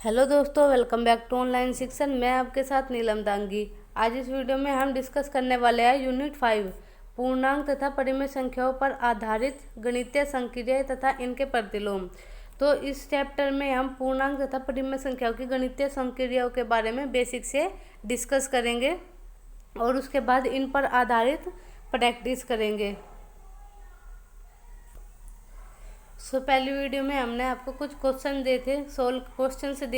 Hello दोस्तों, welcome back to online शिक्षण। मैं आपके साथ नीलम दांगी। आज इस वीडियो में हम डिस्कस करने वाले हैं यूनिट 5 पूर्णांक तथा परिमेय संख्याओं पर आधारित गणितीय संक्रियाएं तथा इनके प्रतिलोम। तो इस चैप्टर में हम पूर्णांक तथा परिमेय संख्याओं की गणितीय संक्रियाओं के बारे में बेसिक से डिस्कस करेंगे और उसके बाद इन पर आधारित प्रैक्टिस करेंगे। पहली वीडियो में हमने आपको कुछ क्वेश्चन दिए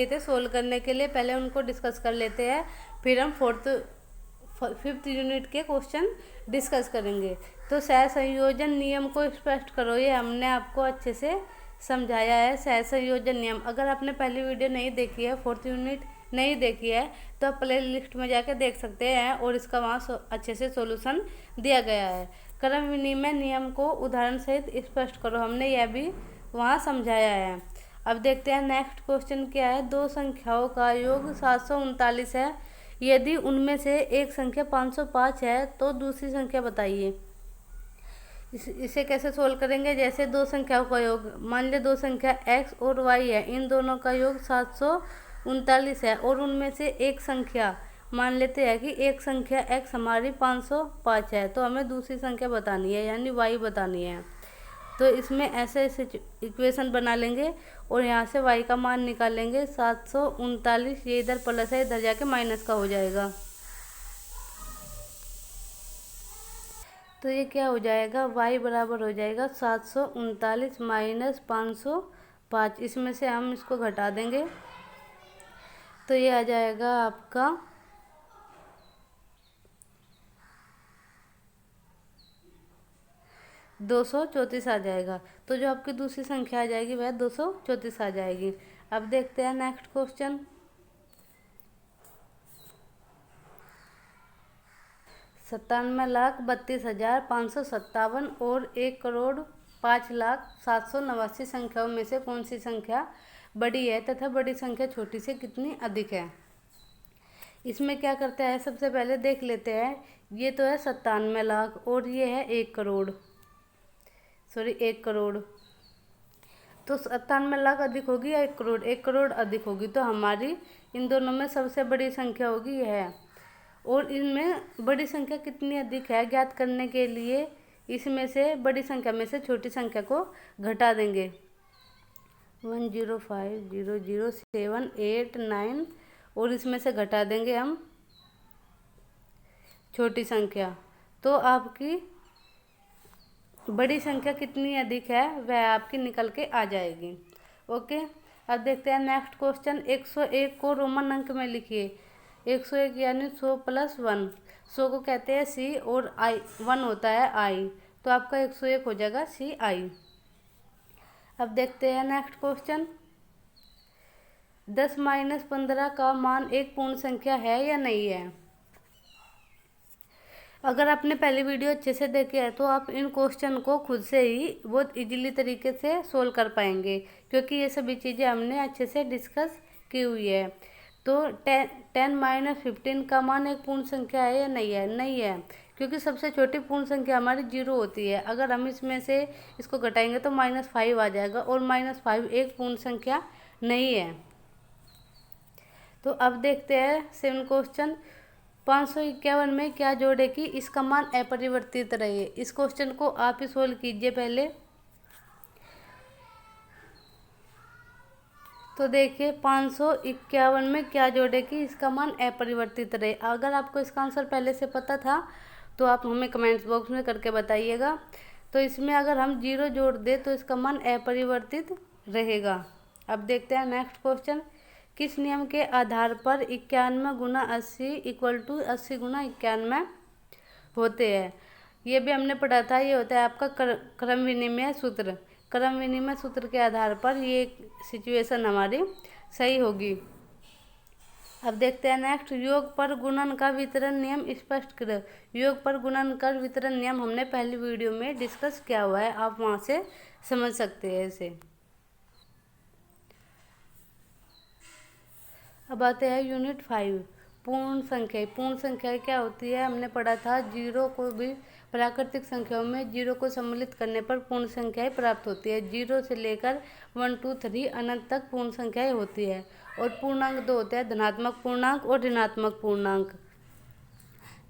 थे सोल्व करने के लिए। पहले उनको डिस्कस कर लेते हैं, फिर हम फिफ्थ यूनिट के क्वेश्चन डिस्कस करेंगे। तो सहसंयोजन नियम को स्पष्ट करो, ये हमने आपको अच्छे से समझाया है। सहसंयोजन नियम, अगर आपने पहली वीडियो नहीं देखी है, फोर्थ यूनिट नहीं देखी है, तो आप प्ले लिस्ट में जाकर देख सकते हैं और इसका वहाँ अच्छे से सॉल्यूशन दिया गया है। क्रम विनिमय नियम को उदाहरण सहित स्पष्ट करो, हमने यह भी वहाँ समझाया है। अब देखते हैं नेक्स्ट क्वेश्चन क्या है। दो संख्याओं का योग 739 है। यदि उनमें से एक संख्या 505 है तो दूसरी संख्या बताइए। इसे कैसे सोल्व करेंगे? जैसे दो संख्याओं का योग, मान लिया दो संख्या x और y है, इन दोनों का योग 739 है और उनमें से एक संख्या मान लेते हैं कि एक संख्या x हमारी 505 है, तो हमें दूसरी संख्या बतानी है यानी y बतानी है। तो इसमें ऐसे इक्वेशन बना लेंगे और यहाँ से y का मान निकालेंगे 739। ये इधर प्लस है, इधर जाके माइनस का हो जाएगा। तो ये क्या हो जाएगा? y बराबर हो जाएगा 739 माइनस 505। इसमें से हम इसको घटा देंगे तो ये आ जाएगा आपका 234 आ जाएगा। तो जो आपकी दूसरी संख्या आ जाएगी वह 234 आ जाएगी। अब देखते हैं नेक्स्ट क्वेश्चन। 97,32,557 और 1,05,07,89 संख्याओं में से कौन सी संख्या बड़ी है तथा बड़ी संख्या छोटी से कितनी अधिक है? इसमें क्या करते हैं, सबसे पहले देख लेते हैं। ये तो है 97 लाख और ये है 1 करोड़, 1 करोड़। तो 97 लाख अधिक होगी या 1 करोड़? 1 करोड़ अधिक होगी। तो हमारी इन दोनों में सबसे बड़ी संख्या होगी यह है। और इनमें बड़ी संख्या कितनी अधिक है ज्ञात करने के लिए इसमें से बड़ी संख्या में से छोटी संख्या को घटा देंगे। 105,007,8,9 और इसमें से घटा देंगे हम छोटी संख्या। तो आपकी बड़ी संख्या कितनी अधिक है वह आपकी निकल के आ जाएगी। ओके, अब देखते हैं नेक्स्ट क्वेश्चन। 101 को रोमन अंक में लिखिए। 101 यानी 100 + 1। 100 को कहते हैं सी और आई 1 होता है आई, तो आपका 101 हो जाएगा सी आई। अब देखते हैं नेक्स्ट क्वेश्चन। 10 - 15 का मान एक पूर्ण संख्या है या नहीं है? अगर आपने पहली वीडियो अच्छे से देखी है तो आप इन क्वेश्चन को खुद से ही बहुत इजीली तरीके से सोल्व कर पाएंगे, क्योंकि ये सभी चीज़ें हमने अच्छे से डिस्कस की हुई है। तो 10 - 15 का मान एक पूर्ण संख्या है या नहीं है? नहीं है, क्योंकि सबसे छोटी पूर्ण संख्या हमारी 0 होती है। अगर हम इसमें से इसको घटाएंगे तो -5 आ जाएगा और -5 एक पूर्ण संख्या नहीं है। तो अब देखते हैं 7 क्वेश्चन। 551 में क्या जोड़े कि इसका मान अपरिवर्तित रहे? इस क्वेश्चन को आप ही सोल्व कीजिए पहले। तो देखिए 551 में क्या जोड़े कि इसका मान अपरिवर्तित रहे। अगर आपको इसका आंसर पहले से पता था तो आप हमें कमेंट्स बॉक्स में करके बताइएगा। तो इसमें अगर हम 0 जोड़ दें तो इसका मान अपरिवर्तित रहेगा। अब देखते हैं नेक्स्ट क्वेश्चन। किस नियम के आधार पर 91 × 80 = 80 × 91 होते हैं? ये भी हमने पढ़ा था। ये होता है आपका क्रम विनिमय सूत्र। क्रम विनिमय सूत्र के आधार पर ये सिचुएशन हमारी सही होगी। अब देखते हैं नेक्स्ट। योग पर गुणन का वितरण नियम स्पष्ट करो। योग पर गुणन का वितरण नियम हमने पहली वीडियो में डिस्कस किया हुआ है, आप वहाँ से समझ सकते हैं इसे। अब आते हैं यूनिट 5 पूर्ण संख्या। पूर्ण संख्या क्या होती है? हमने पढ़ा था 0 को भी प्राकृतिक संख्याओं में 0 को सम्मिलित करने पर पूर्ण संख्याएं प्राप्त होती है। 0 से लेकर 1 2 3 अनंत तक पूर्ण संख्याएं होती है। और पूर्णांक दो होते हैं, धनात्मक पूर्णांक और ऋणात्मक पूर्णांक।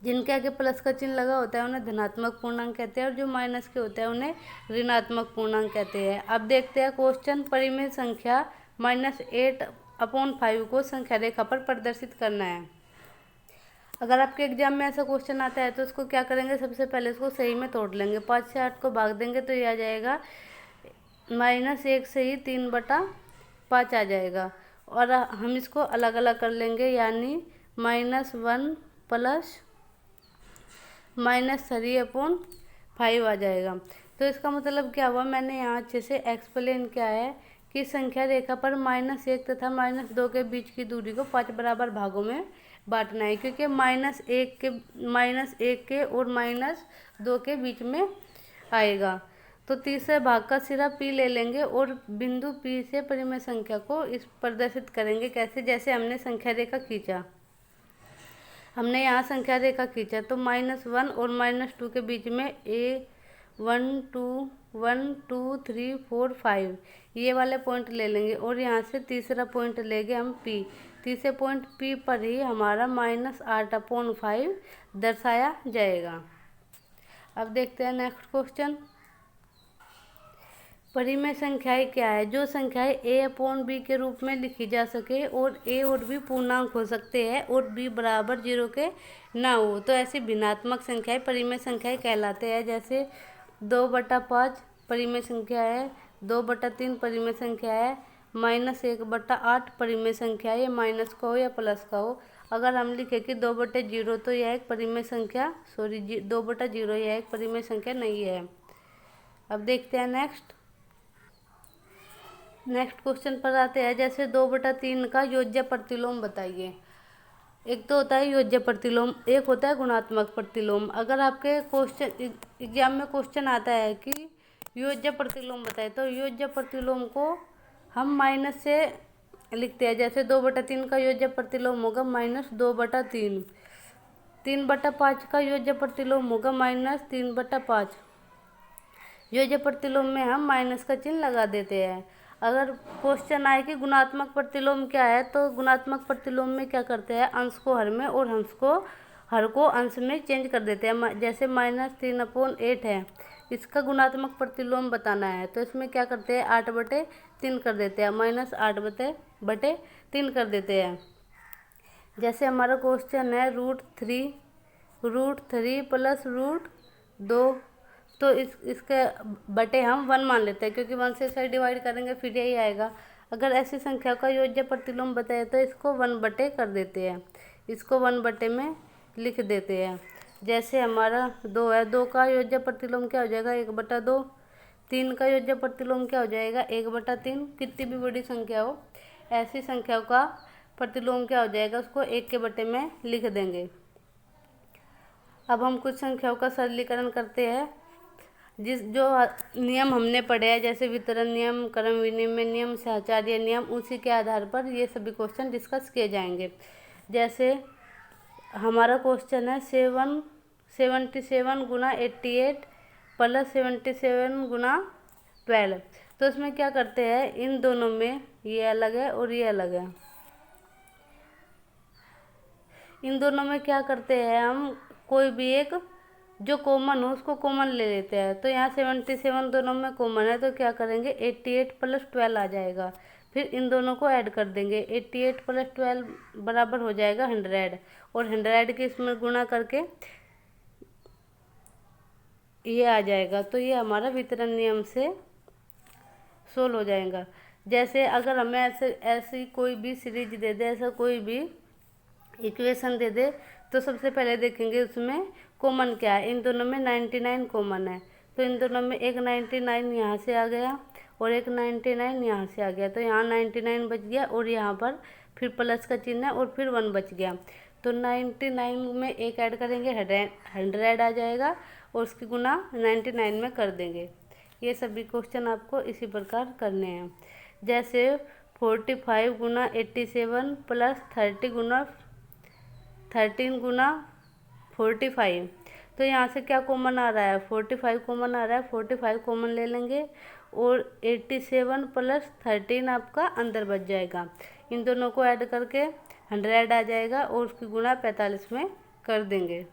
जिनके आगे प्लस का चिन्ह लगा होता है उन्हें धनात्मक पूर्णांक कहते हैं, और जो माइनस के होते हैं उन्हें ऋणात्मक पूर्णांक कहते हैं। अब देखते हैं क्वेश्चन। परिमेय संख्या -8/5 को संख्या रेखा पर प्रदर्शित करना है। अगर आपके एग्जाम में ऐसा क्वेश्चन आता है तो उसको क्या करेंगे, सबसे पहले इसको सही में तोड़ लेंगे। 5 से 8 को भाग देंगे तो ये आ जाएगा -1 से ही 3/5 आ जाएगा। और हम इसको अलग अलग कर लेंगे, यानी -1 प्लस -3/5 आ जाएगा। तो इसका मतलब क्या हुआ, मैंने यहाँ अच्छे से एक्सप्लेन किया है कि संख्या रेखा पर -1 तथा -2 के बीच की दूरी को 5 बराबर भागों में बांटना है, क्योंकि -1 के और -2 के बीच में आएगा। तो तीसरे भाग का सिरा P ले लेंगे और बिंदु P से परिमेय संख्या को इस प्रदर्शित करेंगे। कैसे, जैसे हमने संख्या रेखा खींचा, हमने यहाँ संख्या रेखा खींचा तो -1 और -2 के बीच में 1 2 3 4 5 ये वाले पॉइंट ले लेंगे, और यहाँ से तीसरा पॉइंट लेंगे हम P। तीसरे पॉइंट P पर ही हमारा -8/5 दर्शाया जाएगा। अब देखते हैं नेक्स्ट क्वेश्चन। परिमेय संख्याएं क्या है, जो संख्याएं a/b के रूप में लिखी जा सके और a और b पूर्णांक हो सकते हैं और b बराबर 0 के ना हो, तो ऐसी भिन्नात्मक संख्याएं परिमेय संख्याएं कहलाते हैं। जैसे 2/5 परिमेय संख्या है, 2/3 परिमेय संख्या है, -1/8 परिमेय संख्या है, माइनस का हो या प्लस का हो। अगर हम लिखें कि 2/0 तो यह एक परिमेय संख्या, 2/0 यह एक परिमेय संख्या नहीं है। अब देखते हैं नेक्स्ट क्वेश्चन पर आते हैं। जैसे 2/3 का योज्य प्रतिलोम बताइए। एक तो होता है योज्य प्रतिलोम, एक होता है गुणात्मक प्रतिलोम। अगर आपके क्वेश्चन एग्जाम में क्वेश्चन आता है कि योज्य प्रतिलोम बताए, तो योज्य प्रतिलोम को हम माइनस से लिखते हैं। जैसे 2/3 का योज्य प्रतिलोम होगा -2/3, 3/5 का योज्य प्रतिलोम होगा -3/5। योज्य प्रतिलोम में हम माइनस का चिन्ह लगा देते हैं। अगर क्वेश्चन आए कि गुणात्मक प्रतिलोम क्या है, तो गुणात्मक प्रतिलोम में क्या करते हैं, अंश को हर में और हर को अंश में चेंज कर देते हैं। जैसे -3/8 है, इसका गुणात्मक प्रतिलोम बताना है, तो इसमें क्या करते हैं, 8/3 कर देते हैं, -8/3 कर देते हैं। जैसे हमारा क्वेश्चन है √3 + √2, तो इसके बटे हम 1 मान लेते हैं, क्योंकि 1 से इसे डिवाइड करेंगे फिर यही आएगा। अगर ऐसी संख्या का योज्य प्रतिलोम बताए तो इसको 1/, कर देते हैं, इसको 1/, में लिख देते हैं। जैसे हमारा 2 है, 2 का योज्य प्रतिलोम क्या हो जाएगा, 1/2। 3 का योज्य प्रतिलोम क्या हो जाएगा, 1/3। कितनी भी बड़ी संख्या हो, ऐसी संख्या का प्रतिलोम क्या हो जाएगा, उसको 1 के बटे में लिख देंगे। अब हम कुछ संख्याओं का सरलीकरण करते हैं। जो नियम हमने पढ़े हैं, जैसे वितरण नियम, क्रम विनिमय नियम, सहचार्य नियम, उसी के आधार पर ये सभी क्वेश्चन डिस्कस किए जाएंगे। जैसे हमारा क्वेश्चन है 77 × 88 + 77 × 12, तो इसमें क्या करते हैं, इन दोनों में ये अलग है और ये अलग है। इन दोनों में क्या करते हैं, हम कोई भी एक जो कॉमन हो उसको कॉमन ले लेते हैं। तो यहाँ 77 दोनों में कॉमन है, तो क्या करेंगे, 88 + 12 आ जाएगा। फिर इन दोनों को ऐड कर देंगे, 88 + 12 बराबर हो जाएगा 100, और 100 के इसमें गुणा करके ये आ जाएगा। तो ये हमारा वितरण नियम से सोल्व हो जाएगा। जैसे अगर हमें ऐसी कोई भी सीरीज दे दे, ऐसा कोई भी इक्वेशन दे दे, तो सबसे पहले देखेंगे उसमें कॉमन क्या है। इन दोनों में 99 कॉमन है, तो इन दोनों में एक 99 यहाँ से आ गया और एक 99 यहाँ से आ गया, तो यहाँ 99 बच गया और यहाँ पर फिर प्लस का चिन्ह है और फिर 1 बच गया। तो 99 में एक ऐड करेंगे, 100 आ जाएगा और उसकी गुना 99 में कर देंगे। ये सभी क्वेश्चन आपको इसी प्रकार करने हैं। जैसे 45 × 87 + 13 × 45, तो यहाँ से क्या कॉमन आ रहा है, 45 कॉमन आ रहा है, 45 कॉमन ले लेंगे और 87 प्लस 13 आपका अंदर बच जाएगा। इन दोनों को ऐड करके 100 आ जाएगा और उसकी गुणा 45 में कर देंगे।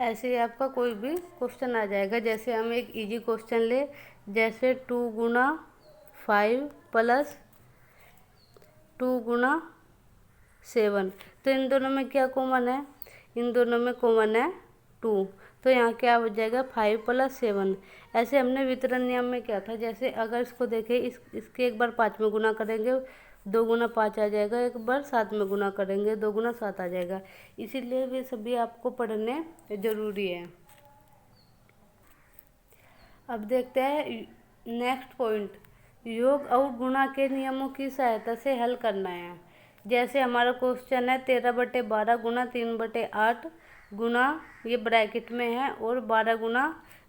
ऐसे ही आपका कोई भी क्वेश्चन आ जाएगा। जैसे हम एक इजी क्वेश्चन ले, जैसे 2 गुना 5 प्लस 2 गुना 7, तो इन दोनों में क्या कॉमन है, इन दोनों में कॉमन है 2, तो यहाँ क्या हो जाएगा 5 प्लस 7। ऐसे हमने वितरण नियम में क्या था, जैसे अगर इसको देखें इसके एक बार 5 में गुना करेंगे 2 गुना 5 आ जाएगा, एक बार 7 में गुना करेंगे 2 गुना 7 आ जाएगा। इसीलिए वे सभी आपको पढ़ने जरूरी है। अब देखते हैं नेक्स्ट पॉइंट, योग और गुणा के नियमों की सहायता से हल करना है। जैसे हमारा क्वेश्चन है 13/12 गुना 3/8 गुना, ये ब्रैकेट में है, और 12 गुना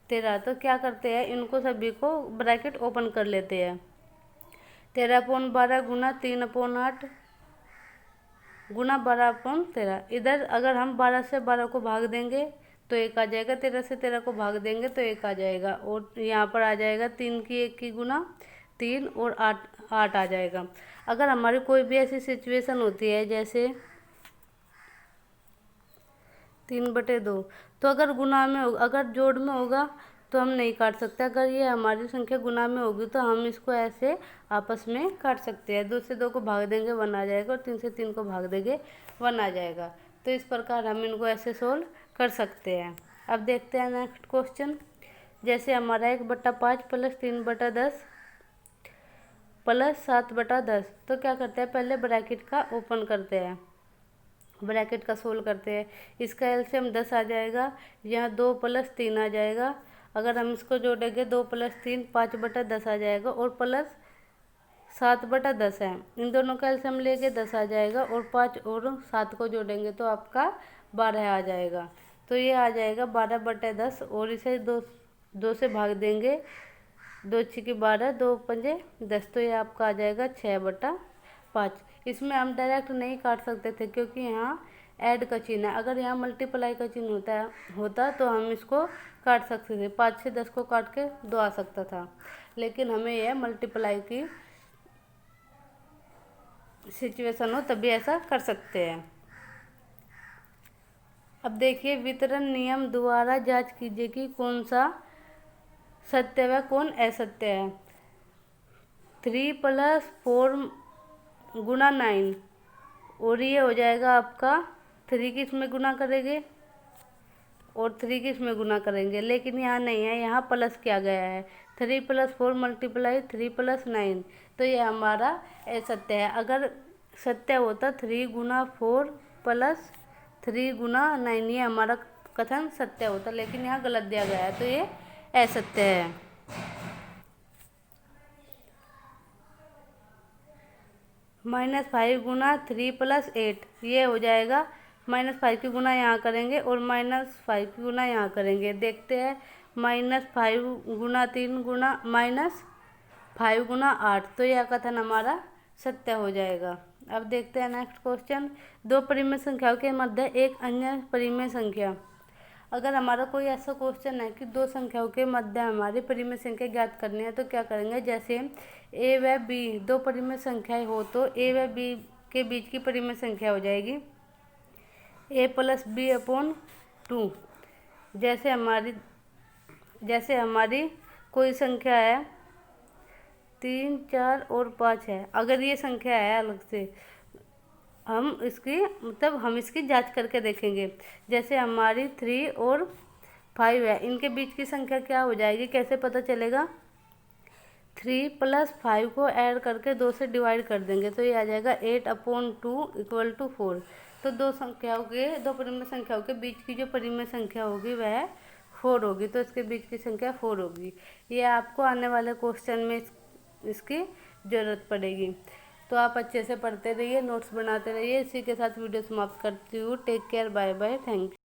13। तो क्या करते हैं, इनको सभी को ब्रैकेट ओपन कर लेते हैं। 13/12 गुना 3/8 गुना 12/13। इधर अगर हम 12 से 12 को भाग देंगे तो 1 आ जाएगा, 13 से 13 को भाग देंगे तो 1 आ जाएगा, और यहाँ पर आ जाएगा 3 की 1 की गुना 3 और 8 आ जाएगा। अगर हमारी कोई भी ऐसी सिचुएशन होती है जैसे 3/2, तो अगर गुना में होगा, अगर जोड़ में होगा तो हम नहीं काट सकते। अगर ये हमारी संख्या गुना में होगी तो हम इसको ऐसे आपस में काट सकते हैं। 2 से 2 को भाग देंगे 1 आ जाएगा, और 3 से 3 को भाग देंगे 1 आ जाएगा। तो इस प्रकार हम इनको ऐसे सोल्व कर सकते हैं। अब देखते हैं नेक्स्ट क्वेश्चन। जैसे हमारा 1/5 प्लस 3/10 प्लस 7/10, तो क्या करते हैं, पहले ब्रैकेट का ओपन करते हैं, ब्रैकेट का सोल्व करते हैं। इसका एलसीएम 10 आ जाएगा, यहाँ 2 प्लस 3 आ जाएगा। अगर हम इसको जोड़ेंगे 2 प्लस 3 5/10 आ जाएगा, और प्लस 7/10 है, इन दोनों का एलसीएम लेके 10 आ जाएगा, और 5 और 7 को जोड़ेंगे तो आपका 12 आ जाएगा। तो ये आ जाएगा 12/10, और इसे 2 से भाग देंगे, 2 छीके 12 2 पंजे 10, तो ये आपका आ जाएगा 6/5। इसमें हम डायरेक्ट नहीं काट सकते थे क्योंकि यहाँ ऐड का चिन्ह है। अगर यहाँ मल्टीप्लाई का चिन्ह होता तो हम इसको काट सकते थे, 5 से 10 को काट के 2 आ सकता था, लेकिन हमें यह मल्टीप्लाई की सिचुएशन हो तभी ऐसा कर सकते हैं। अब देखिए, वितरण नियम द्वारा जांच कीजिए कि कौन सा सत्य व कौन असत्य है। 3 + 4 गुना 9, और ये हो जाएगा आपका 3 किस में गुना करेंगे और 3 किस में गुना करेंगे, लेकिन यहाँ नहीं है, यहाँ प्लस किया गया है। 3 + 4 मल्टीप्लाई 3 + 9, तो ये हमारा असत्य है। अगर सत्य होता 3 गुना 4 प्लस 3 गुना 9, ये हमारा कथन सत्य होता, लेकिन यहाँ गलत दिया गया है, तो ये असत्य है। -5 गुना 3 + 8, ये हो जाएगा, -5 की गुना यहाँ करेंगे और -5 की गुना यहाँ करेंगे। देखते हैं, -5 गुना 3 गुना -5 गुना 8, तो यह कथन हमारा सत्य हो जाएगा। अब देखते हैं नेक्स्ट क्वेश्चन। 2 परिमेय संख्याओं के मध्य एक अन्य परिमेय संख्या। अगर हमारा कोई ऐसा क्वेश्चन है कि 2 संख्याओं के मध्य हमारी परिमेय संख्या ज्ञात करनी है, तो क्या करेंगे, जैसे a व b 2 परिमेय संख्याएं हो तो a व b के बीच की परिमेय संख्या हो जाएगी a + b/2। जैसे हमारी कोई संख्या है 3 4 और 5 है, अगर ये संख्या है अलग से, हम इसकी जांच करके देखेंगे। जैसे हमारी 3 और 5 है, इनके बीच की संख्या क्या हो जाएगी, कैसे पता चलेगा, 3 + 5 को ऐड करके 2 से डिवाइड कर देंगे, तो ये आ जाएगा 8/2 = 4। तो 2 परिमेय संख्याओं के बीच की जो परिमेय संख्या होगी वह 4 होगी, तो इसके बीच की संख्या 4 होगी। ये आपको आने वाले क्वेश्चन में इसकी ज़रूरत पड़ेगी। तो आप अच्छे से पढ़ते रहिए, नोट्स बनाते रहिए। इसी के साथ वीडियो समाप्त करती हूँ। Take care, bye bye, thank you.